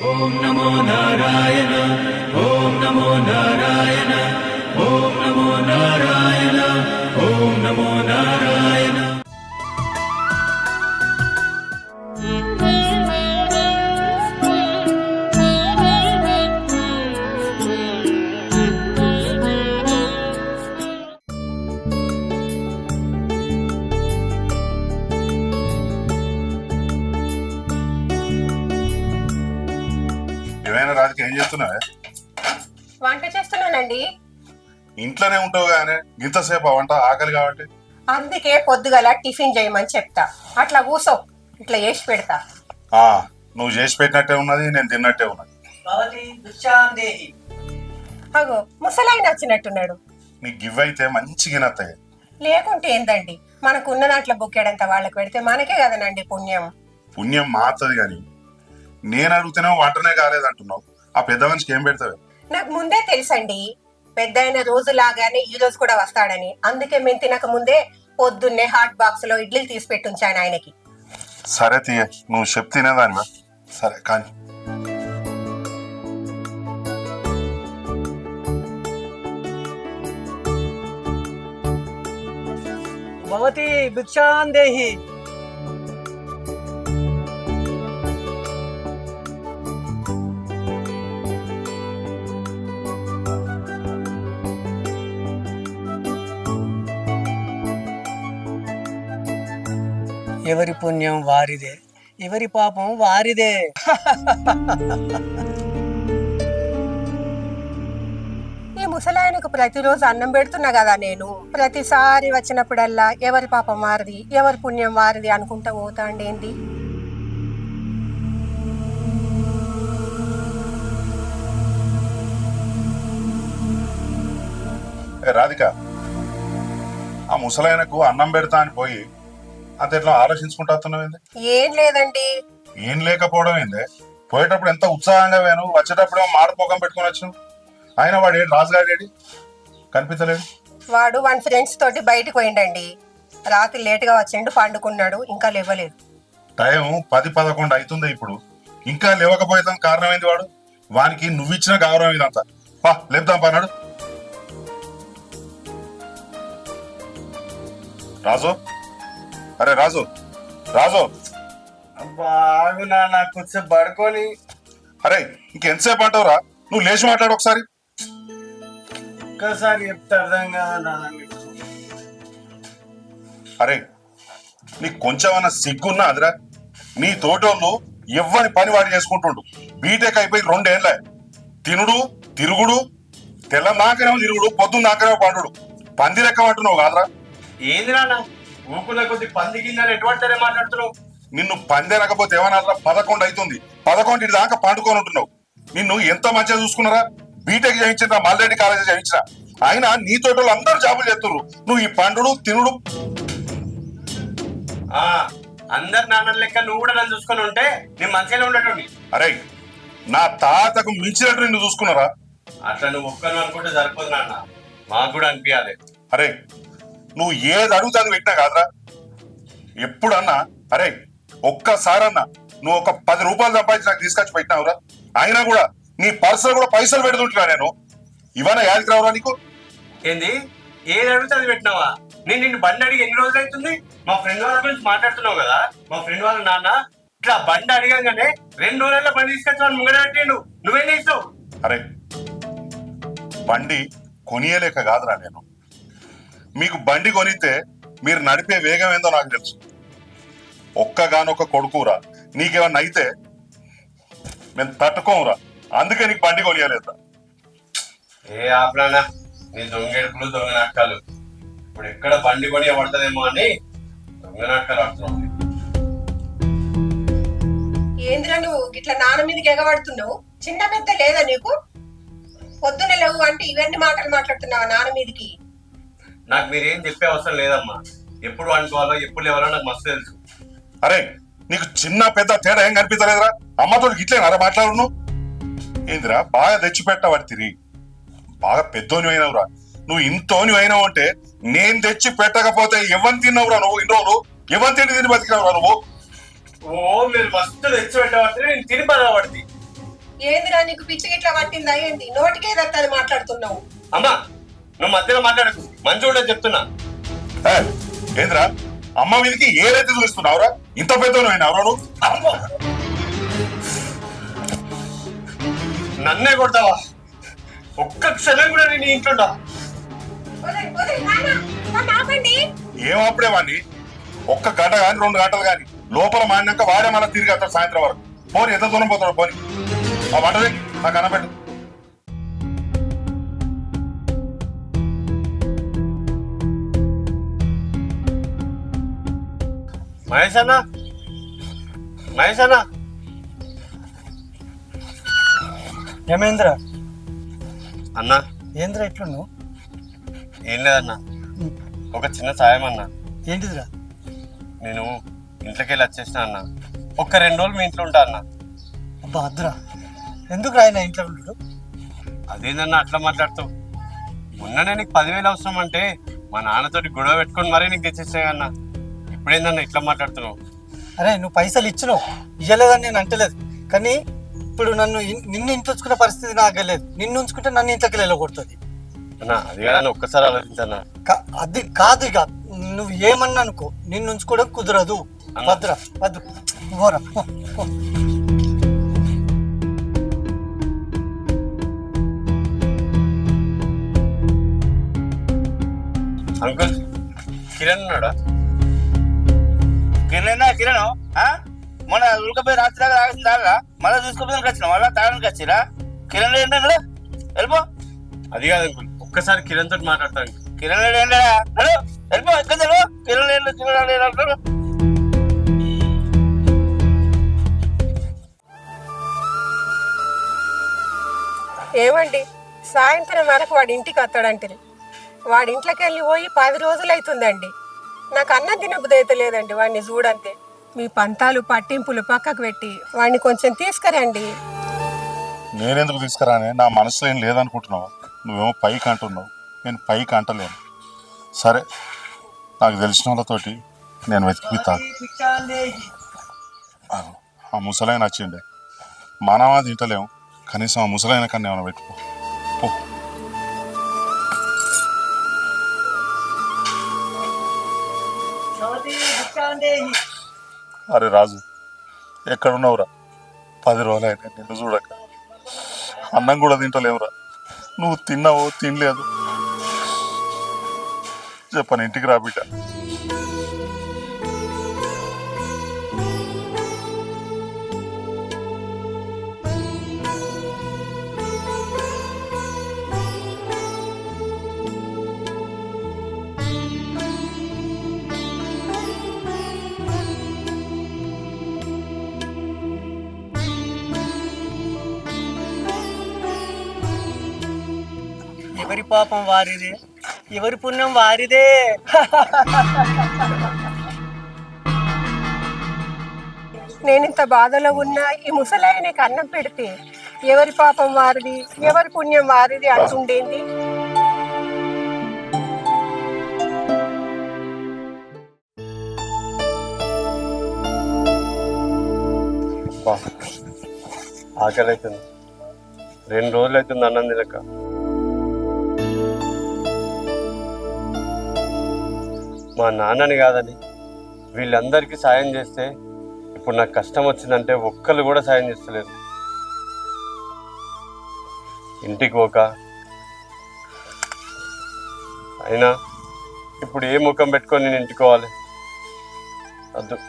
ఓం నమో నారాయణ ఓం నమో నారాయణ ఓం నమో నారాయణ ఓం నమో నారాయణ. ఏమైనా రాజకీయ ఏం చేస్తున్నావే? వంట చేస్తున్నానండి. ఇంట్లోనే ఉంటావు కానీ ఇంతసేపు వంట ఆకలి కాబట్టి అందుకే పొద్దుగల టిఫిన్ చేయమని చెప్తా. అట్లా కూసో, ఇట్లా చేసి పెడతా. ఆ నువ్వు చేసి పెట్టినట్టే ఉన్నది, నేను తిన్నట్టే ఉన్నది. అగో ముసలాయన వచ్చినట్టున్నాడు. నీకు గివ్ అయితే మంచి గినత్తాయి. లేకుంటే ఏందండి, మనకున్న దాంట్లో బుక్కేడంత వాళ్ళకి పెడితే మనకే కదనండి పుణ్యం. పుణ్యం మారుతుంది కానీ నేను అడుగుతూనే వంటనే కాలేదంటున్నావు. ఆ పెద్ద మనిషికి ఏం పెడతావు? నాకు ముందే తెలుసండి, పెద్ద అయిన రోజు లాగానే ఈ రోజు కూడా వస్తాడని. అందుకే మేము తినక ముందే పొద్దున్నే హాట్ బాక్స్ లో ఇడ్లీలు తీసి పెట్టుంచాను ఆయనకి. సరే తీయ, నువ్వు చెప్ తినేదానివా? సరే కానీ భవతి భిక్షాం దేహి. ఎవరి పుణ్యం వారిదే, ఎవరి పాపం వారిదే. ఈ ముసలాయనకు ప్రతిరోజు అన్నం పెడుతున్నా కదా నేను. ప్రతిసారి వచ్చినప్పుడల్లా ఎవరి పాపం వారిది, ఎవరి పుణ్యం వారిది అనుకుంటా పోతాండి. ఏంది రాధిక, ఆ ముసలాయనకు అన్నం పెడతా అని పోయి అంత ఎట్లా ఆలోచించుకుంటా వస్తున్నావు? ఏం లేదండి. ఏం లేకపోవడం ఏందే? పోయేటప్పుడు ఎంత ఉత్సాహంగా వేను, వచ్చేటప్పుడు మాడపోకం పెట్టుకుని వచ్చాను. ఆయన వాడు ఏడు రాజుగాడేడి కనిపించలేడు. వాడు వన్ ఫ్రెండ్స్ తోటి బయటకు పోయిండండి. రాత్రి లేటుగా వచ్చిండు, పండుకున్నాడు, ఇంకా లేవలేదు. టైం 10-11 అవుతుంది ఇప్పుడు, ఇంకా లేవకపోయేదాం కారణం ఏంది? వాడు వానికి నువ్విచ్చిన గౌరవం ఇదంతా. పా లేపుదాం పన్నాడు. రాజు, అరే రాజు, రాజు బాగున్నా నాకు కొంచెం పడుకొని. అరే ఇంకెంతసేపు అంటావురా? నువ్వు లేచి మాట్లాడు ఒకసారి. ఒక్కసారి చెప్తే అర్థం కాదా? అరే నీకు కొంచెమన్నా సిగ్గున్నా అదిరా? నీ తోటోళ్ళు ఎవ్వని పని వాడి చేసుకుంటుండు. బీటెక్ అయిపోయి 2 ఏళ్ళ తినుడు తిరుగుడు, తెల్ల నాకనేమో తిరుగుడు, పొద్దున్న నాకనేమో పండుడు. పంది లెక్క అంటున్నావు కాదురా? ఏంది నాన్న ఊకుల కొద్ది పంది కింద ఎటువంటి మాట్లాడుతున్నావు? నిన్ను పందే రాకపోతే ఏమన్నా? 11 అవుతుంది, 11 దాకా పండుకొని ఉంటున్నావు. నిన్ను ఎంత మంచిగా చూసుకున్నారా? బీటెక్ చేయించిన, మల్రెడ్డి కాలేజ్ చేయించిన, ఆయన నీ తోటోళ్ళు అందరూ జాబులు చేస్తున్నారు. నువ్వు ఈ పండుడు తినుడు. అందరు నాన్న లెక్క నువ్వు కూడా నన్ను చూసుకొని ఉంటే నేను మంచిగానే ఉండేటోని. అరే నా తాతకు మించినట్టు నిన్ను చూసుకున్నారా? అట్లా నువ్వు ఒక్కను అనుకుంటే సరిపోదు నాన్న, మాకు కూడా అనిపించాలి. అరే నువ్వు ఏది అడుగుతాది పెట్టినా కాదురా ఎప్పుడన్నా? అరే ఒక్కసారన్నా నువ్వు ఒక 10 రూపాయలు సంపాదించి నాకు తీసుకొచ్చి పెట్టినావురా? అయినా కూడా నీ పర్సులో కూడా పైసలు పెడుతుంటున్నా నేను. ఇవన్నా యాదికి రావురా నీకు? ఏంది ఏది అడుగుతుంది పెట్టినావా? నేను నిన్ను బండి అడిగి ఎన్ని రోజులు అవుతుంది? మా ఫ్రెండ్ వాళ్ళ గురించి మాట్లాడుతున్నావు కదా. మా ఫ్రెండ్ వాళ్ళ నాన్న ఇట్లా బండి అడిగానే 2 రోజుల్లో బండి తీసుకొచ్చి వాళ్ళు ముంగడ పెట్టిండు. నువ్వేం చేస్తావు? అరే బండి కొనియలేక కాదురా నేను. మీకు బండి కొనితే మీరు నడిపే వేగం ఏందో నాకు తెలుసు. ఒక్కగానొక్క కొడుకురా, నీకేమన్నా అయితే మేము తట్టుకోమురా. అందుకే నీకు బండి కొనియలేదా? ఏ ఆపరానా నీ దొంగెడుపులు దొంగ నాటకాలు. ఇప్పుడు ఎక్కడ బండి కొని పడుతుందేమో అని దొంగ నాటకాలు ఆడుతున్నావు. ఏంద్రా నువ్వు ఇట్లా నాన్న మీదకి ఎగబడుతున్నావు? చిన్న పెద్ద లేదా నీకు? పొద్దున లేవు అంటే ఇవన్నీ మాటలు మాట్లాడుతున్నావా నాన్న మీదకి? నాకు మీరేం చెప్పే అవసరం లేదమ్మా. ఎప్పుడు అనుకోవాలో ఎప్పుడు లేవాలో నాకు మస్తు తెలుసు. అరే నీకు చిన్న పెద్ద తేడా ఏం కనిపించలేదురా? అమ్మతో ఇట్లేనారా మాట్లాడు? ఏందిరా బాగా తెచ్చిపెట్టవాడు తిరిగి, బాగా పెద్దోని అయినవురా. నువ్వు ఇంతోని అయినావు అంటే నేను తెచ్చి పెట్టకపోతే ఎవరిని తిన్నావురా నువ్వు? ఇన్ని రోజులు ఎవరిని తిండి తిని బతికినావురా నువ్వు? ఓ మీరు మస్తు తెచ్చి పెట్టబడితే నేను తిని పడబడి. ఏందిరా నీకు పిచ్చి గిట్లా పట్టిందా ఏంది? నోటికేదత్త అది మాట్లాడుతున్నావు? అమ్మా నువ్వు మధ్యలో మాట్లాడకు, మంచి ఉండదు చెప్తున్నా. ఏయ్, ఏంద్రా అమ్మ మీదకి ఏదైతే చూస్తున్నావురా? ఇంత పెద్దవైనా ఎవరు నువ్వు? నన్నే కొడతావా? ఒక్క క్షణం కూడా నేను ఇంట్లో ఉండా. ఏం అప్పుడే వాడిని ఒక్క గంట కానీ 2 గంటలు కానీ లోపల మాడినాక వాడే మళ్ళీ తిరిగి వస్తాడు సాయంత్రం వరకు. పోని ఎంత దూరం పోతాడు పోని. ఆ వంటది నాకు కనబెట్టు. మహేష్ అన్న, మహేష్ అన్న. ఏమేంద్ర అన్న ఏంద్ర ఎట్లున్నావు? ఏం లేదన్నా, ఒక చిన్న సాయం అన్న. ఏంటిదిరా? నేను ఇంట్లోకి వెళ్ళి వచ్చేసిన అన్న. ఒక్క 2 రోజులు మీ ఇంట్లో ఉంటా అన్న. అబ్బా అద్దురా, ఎందుకు రాయన ఇంట్లో ఉంటాడు? అదేందన్నా అట్లా మాట్లాడుతావు? మొన్ననే నీకు 10,000 అవసరం అంటే మా నాన్నతోటి గొడవ పెట్టుకొని మరీ నీకు తెచ్చేసాయి అన్న. ఇప్పుడేందన్నా ఇట్లా మాట్లాడుతున్నావు? అరే నువ్వు పైసలు ఇచ్చినావు, ఇవ్వలేదని నేను అంటలేదు. కానీ ఇప్పుడు నిన్ను ఇంట్లో ఉంచుకునే పరిస్థితి నాకు లేదు. నిన్ను ఉంచుకుంటే నన్ను ఇంట్లోకి వెళ్ళగొడుతుంది అన్న. అది కాదని ఒక్కసారి ఆలోచించన్నా. అది కాదు, ఇక నువ్వు ఏమన్నా అనుకో, నిన్ను ఉంచుకోవడం కుదరదు. వద్దురా వద్దు, పోరా పో, పో. అంకుల్ కిరణ్ ఉన్నాడా? కిరణ్ మన ఉడకపోయి రాత్రి దాకా తాగేసిన తాగా మళ్ళీ చూసుకోపోదానికి వచ్చిన మళ్ళీ తాగడానికి వచ్చిరా? కిరణ్ ఏంటన్నా వెళ్ళిపో. అది కాదు అంకుల్, ఒక్కసారి కిరణ్ తోటి మాట్లాడతాను. కిరణ్ ఏంటా వెళ్ళిపో, ఎక్కడ తెలియదు. కిరణ్ ఏంటో కిరణ్ అంటారు. ఏమండి, సాయంత్రం వరకు వాడి ఇంటికి వస్తాడంటే వాడి ఇంట్లోకి వెళ్ళి పోయి 10 రోజులు అవుతుందండి. నాకు అన్నం తినబుద్ధి అయితే లేదండి వాడిని చూడంతే. మీ పంతాలు పట్టింపులు పక్కకు పెట్టి వాడిని కొంచెం తీసుకురండి. నేనెందుకు తీసుకురానే? నా మనసులో ఏం లేదనుకుంటున్నావా? నువ్వేమో పైకి అంటున్నావు, నేను పైకి అంటలేను. సరే, నాకు తెలిసిన వాళ్ళతోటి నేను వెతికిపిస్తా. ఆ ముసలాయన వచ్చిండే, మనమా తింటలేము, కనీసం ఆ ముసలాయన కన్నా ఏమైనా పెట్టుకో. అరే రాజు, ఎక్కడున్నావురా? 10 రోజులు అయినా నిన్ను చూడక. అన్నం కూడా తింటలేవురా. నువ్వు తిన్నావో తినలేదు చెప్పని ఇంటికి రా బిడ్డ. ఎవరి పాపం వారిదే, ఎవరి పుణ్యం వారిదే. నేనింత బాధలో ఉన్నా ఈ ముసలాయనకి అన్నం పెడితే ఎవరి పాపం వారిది, ఎవరి పుణ్యం వారిది అంటుండేంది. ఆకలి అవుతుంది, 2 రోజులు అవుతుంది అన్నం తినక. మా నాన్నని కాదని వీళ్ళందరికీ సాయం చేస్తే ఇప్పుడు నాకు కష్టం వచ్చిందంటే ఒక్కళ్ళు కూడా సాయం చేస్తలేదు. ఇంటికి పోక అయినా ఇప్పుడు ఏ ముఖం పెట్టుకొని నేను ఇంటికోవాలి? వద్దు,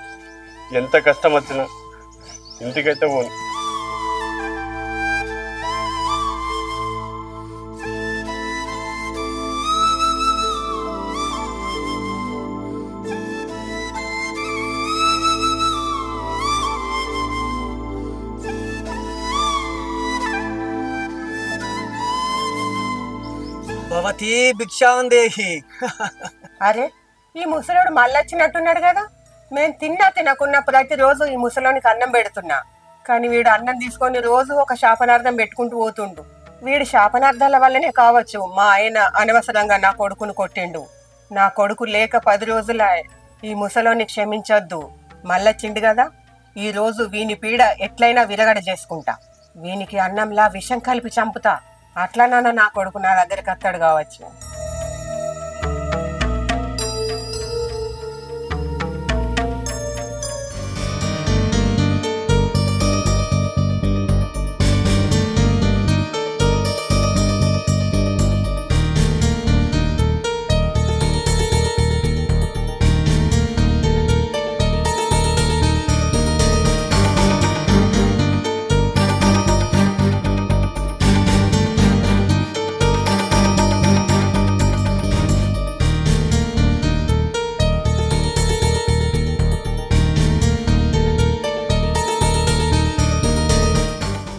ఎంత కష్టం వచ్చినా ఇంటికైతే పోను. భవతి భిక్షాందేహి. అరే, ఈ ముసలోడు మళ్ళీ వచ్చినట్టున్నాడు కదా. మేము తిన్నా తినకున్నా ప్రతిరోజు ఈ ముసలోనికి అన్నం పెడుతున్నా. కానీ వీడు అన్నం తీసుకొని రోజు ఒక శాపనార్థం పెట్టుకుంటూ పోతుండు. వీడి శాపనార్థాల వల్లనే కావచ్చు మా ఆయన అనవసరంగా నా కొడుకును కొట్టిండు. నా కొడుకు లేక 10 రోజుల ఈ ముసలోని క్షమించొద్దు. మళ్ళొచ్చిండు కదా, ఈ రోజు వీని పీడ ఎట్లయినా విరగడ చేసుకుంటా. వీనికి అన్నంలా విషం కలిపి చంపుతా. అట్లా నా కొడుకు నా దగ్గరికి అత్తాడు కావచ్చు.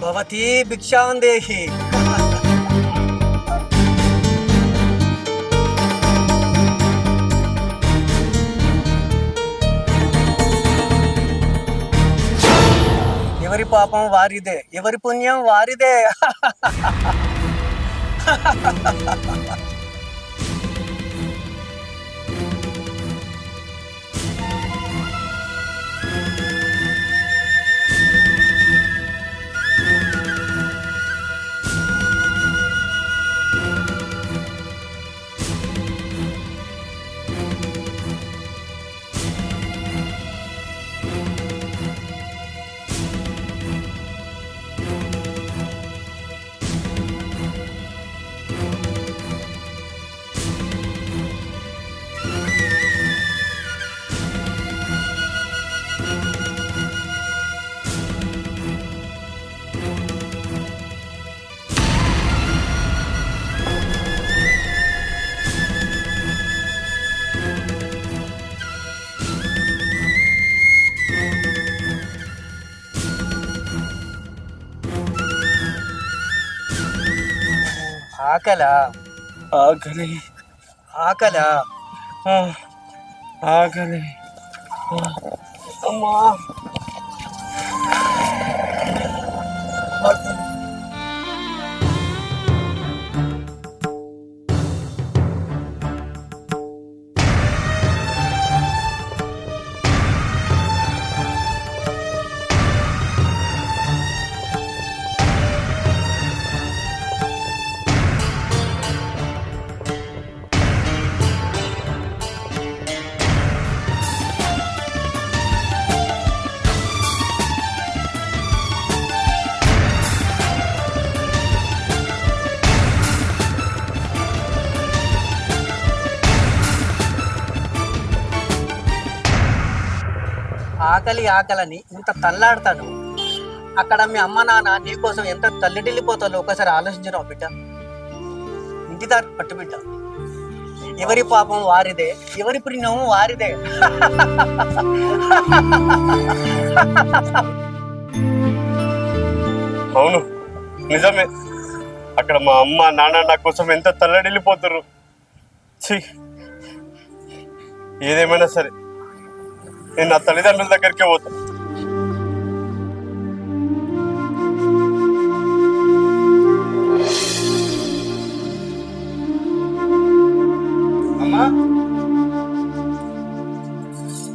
భవతి భిక్షాం దేహి. ఎవరి పాపం వారిదే, ఎవరి పుణ్యం వారిదే. ఆకలా? ఆకలి ఆకలా? ఆకలి అమ్మా. ఆకలి ఆకలని ఇంత తల్లాడతాను. అక్కడ మీ అమ్మ నాన్న నీకోసం ఎంత తల్లిడిల్లిపోతాలో ఒకసారి ఆలోచించడం బిడ్డ. ఇంటిదారి పట్టు బిడ్డ. ఎవరి పాపం వారిదే, ఎవరి పుణ్యం వారిదే. అవును, నిజమే. అక్కడ మా అమ్మ నాన్న నా కోసం ఎంత తల్లడిల్లిపోతుర్రు. ఛీ, ఏదేమైనా సరే నేను నా తల్లిదండ్రుల దగ్గరికే పోతాను. అమ్మా,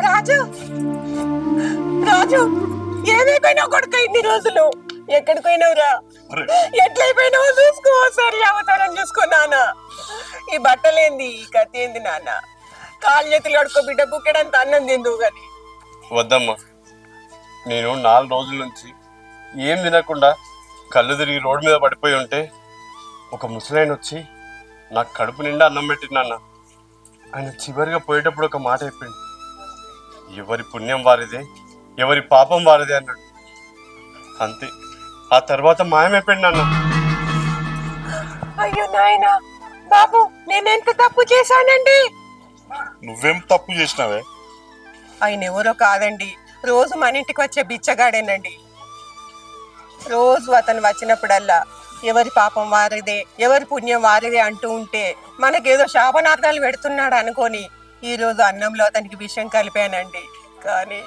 రాజు, రాజు, ఏమైపోయినావు కొడుకు? ఇన్ని రోజులు ఎక్కడికి పోయినావురా? ఎట్లయిపోయినావు చూసుకో, సరి అవతారం చూసుకున్నానా? ఈ బట్టలేంది, ఈ కత్తి ఏంది నాన్న? కాలు చేతులు కడుక్కో బిడ్డ, బుక్కెడంత అన్నం తిందువు గాని. వద్దమ్మా, నేను 4 రోజుల నుంచి ఏం తినకుండా కళ్ళు తిరిగి రోడ్డు మీద పడిపోయి ఉంటే ఒక ముసలాయన వచ్చి నాకు కడుపు నిండా అన్నం పెట్టినాన్న. ఆయన చివరిగా పోయేటప్పుడు ఒక మాట చెప్పిండు, ఎవరి పుణ్యం వారిదే, ఎవరి పాపం వారిదే అన్నాడు. అంతే, ఆ తర్వాత మాయమైపోయింది నాన్న. అయ్యో నాయనా, బాబు నేనెంత తప్పు చేశానండి? నువ్వేం తప్పు చేసినావే? ఆయన ఎవరో కాదండి, రోజు మన ఇంటికి వచ్చే బిచ్చగాడేనండి. రోజు అతను వచ్చినప్పుడల్లా ఎవరి పాపం వారిదే, ఎవరి పుణ్యం వారిదే అంటూ ఉంటే మనకేదో శాపనార్థాలు పెడుతున్నాడు అనుకొని ఈ రోజు అన్నంలో అతనికి విషయం కలిపానండి. కానీ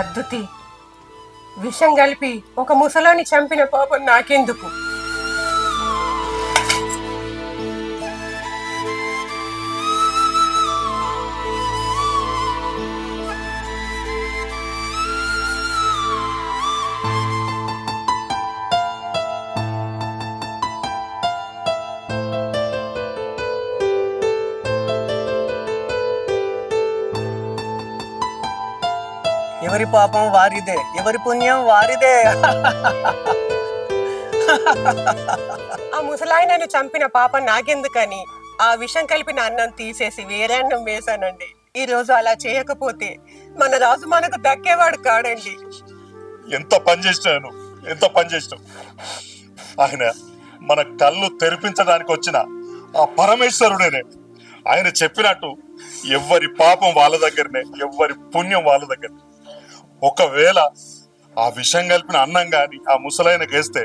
అద్దుతి, విషం కలిపి ఒక ముసలోని చంపిన పాపం నాకెందుకు? ఎవరి పాపం వారిదే, ఎవరి పుణ్యం వారిదే. ఆ ముసలాయనను చంపిన పాపం నాకెందుకని ఆ విషం కలిపిన అన్నం తీసేసి వేరే అన్నం వేశానండి. ఈ రోజు అలా చేయకపోతే మన రాజు మనకు దక్కేవాడు కాడండి. ఎంత పని చేసినాను, ఎంత పని చేసినావు. ఆయన మన కళ్ళు తెరిపించడానికి వచ్చిన ఆ పరమేశ్వరుడేనే. ఆయన చెప్పినట్టు ఎవ్వరి పాపం వాళ్ళ దగ్గరనే, ఎవ్వరి పుణ్యం వాళ్ళ దగ్గర. ఒకవేళ ఆ విషం కలిపిన అన్నం గాని ఆ ముసలైనకి వేస్తే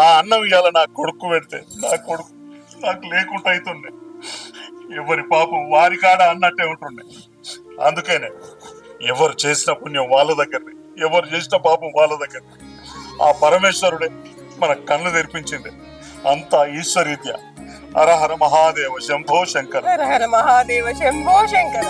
ఆ అన్నం ఇవాళ నా కొడుకు పెడితే నా కొడుకు నాకు లేకుండా అవుతుండే. ఎవరి పాపం వారి కాడ అన్నట్టే ఉంటుండే. అందుకనే ఎవరు చేసిన పుణ్యం వాళ్ళ దగ్గరనే, ఎవరు చేసిన పాపం వాళ్ళ దగ్గర. ఆ పరమేశ్వరుడే మన కళ్ళు తెరిపించింది. అంతా ఈశ్వరీత్య. హర హర మహాదేవ శంభో శంకర. హర హర మహాదేవ శంభో శంకర.